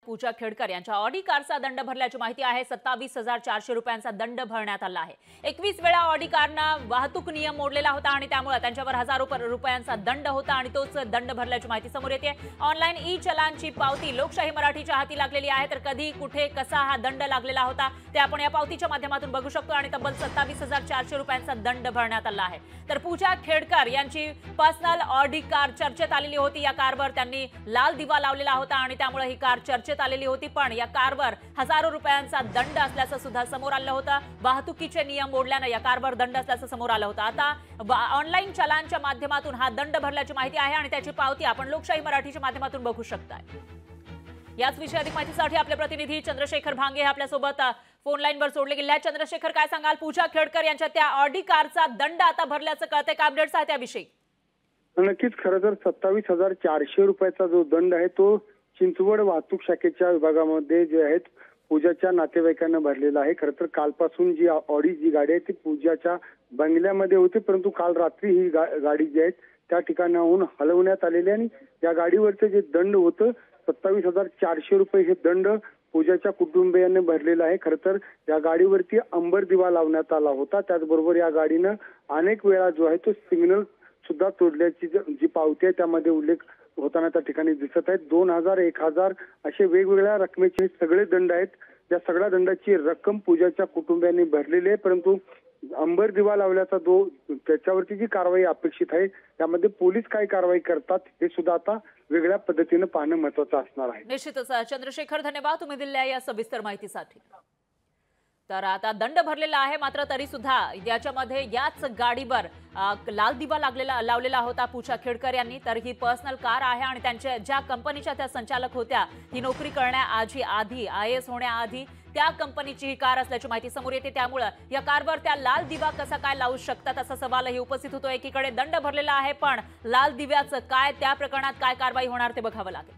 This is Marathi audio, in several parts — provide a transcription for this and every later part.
पूजा खेडकर यांच्या ऑडी कारचा दंड भरल्याची माहिती आहे। 27,400 रुपयांचा दंड भरण्यात आला आहे। 21 वेळा ऑडी कारनं वाहतूक नियम मोडलेला होता आणि त्यामुळे त्यांच्यावर हजारो रुपयांचा दंड होता आणि तोच दंड भरल्याची माहिती समोर येते। ऑनलाईन ई चलानची पावती लोकशाही मराठीच्या हाती लागलेली आहे। तर कधी कुठे कसा हा दंड लागलेला होता ते आपण या पावतीच्या माध्यमातून बघू शकतो आणि तब्बल 27,400 रुपयांचा दंड भरण्यात आला आहे। तर पूजा खेडकर यांची पर्सनल ऑडी कार चर्चेत आलेली होती। या कारवर त्यांनी लाल दिवा लावलेला होता आणि त्यामुळे ही कार चर्चेत आलेली होती। पण या कारवर हजारो रुपयांचा दंड असल्याचं सुद्धा समोर आलं होतं। वाहतुकीचे नियम मोडल्याने या कारवर दंड असल्याचं समोर आलं होतं। आता ऑनलाईन चलानच्या माध्यमातून हा दंड भरल्याची माहिती आहे आणि त्याची पावती आपण लोकशाही मराठीच्या माध्यमातून बघू शकताय। याच विषयी अधिक माहितीसाठी आपले प्रतिनिधी चंद्रशेखर भांगे आपल्या सोबत फोन लाईन वर जोडले गेले आहेत। चंद्रशेखर, काय सांगाल? पूजा खेडकर यांच्या त्या ऑडी कारचा दंड आता भरल्याचं कळतंय, काय अपडेट्स आहे त्याविषयी? नक्कीच, खरं तर 27,400 रुपयाचा जो दंड आहे तो चिंचवड वाहतूक शाखेच्या विभागामध्ये जे आहेत पूजाच्या नातेवाईकांना भरलेला आहे। खरं तर कालपासून जी ऑडी जी गाडी आहे ती पूजाच्या बंगल्यामध्ये होती, परंतु काल रात्री ही गाडी जी आहे त्या ठिकाणाहून हलवण्यात आलेली आणि या गाडीवरचं जे दंड होतं 27,400 रुपये हे दंड पूजाच्या कुटुंबियांनी भरलेला आहे। खरं तर या गाडीवरती अंबर दिवा लावण्यात आला होता। त्याचबरोबर या गाडीनं अनेक वेळा जो आहे तो सिग्नल सुद्धा तोडल्याची जी पावती आहे त्यामध्ये उल्लेख होताना त्या ठिकाणी दिसत आहेत। 2,000, 1,000 असे वेगवेगळ्या रकमेचे सगळे दंड आहेत। या सगळ्या दंडाची रक्कम पूजाच्या कुटुंबियांनी भरलेली आहे, परंतु अंबर दिवा लावल्याचा त्याच्यावरती जी कारवाई अपेक्षित आहे त्यामध्ये पोलीस काय कारवाई करतात हे सुद्धा आता वेगळ्या पद्धतीने पाहणं महत्त्वाचं असणार आहे। निश्चितच चंद्रशेखर, धन्यवाद तुम्ही दिलेल्या या सविस्तर माहितीसाठी। तर आता दंड भरलेला आहे, मात्र तरी सुद्धा याच्यामध्ये याच गाडीवर लाल दिवा लावलेला होता पूजा खेडकर यांनी। तर ही पर्सनल कार आहे आणि त्यांच्या ज्या कंपनीच्या त्या संचालक होत्या ही नोकरी करण्याआधी IAS होण्याआधी त्या कंपनीची ही कार असल्याची माहिती समोर येते। त्यामुळे या कारवर त्या लाल दिवा कसा काय लावू शकतात असा सवालही उपस्थित होतो। एकीकडे दंड भरलेला आहे, पण लाल दिव्याचं काय, त्या प्रकरणात काय कारवाई होणार ते बघावं लागेल।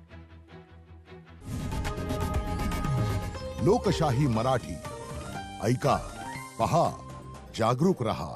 लोकशाही मराठी ऐका, पहा, जागरूक रहा।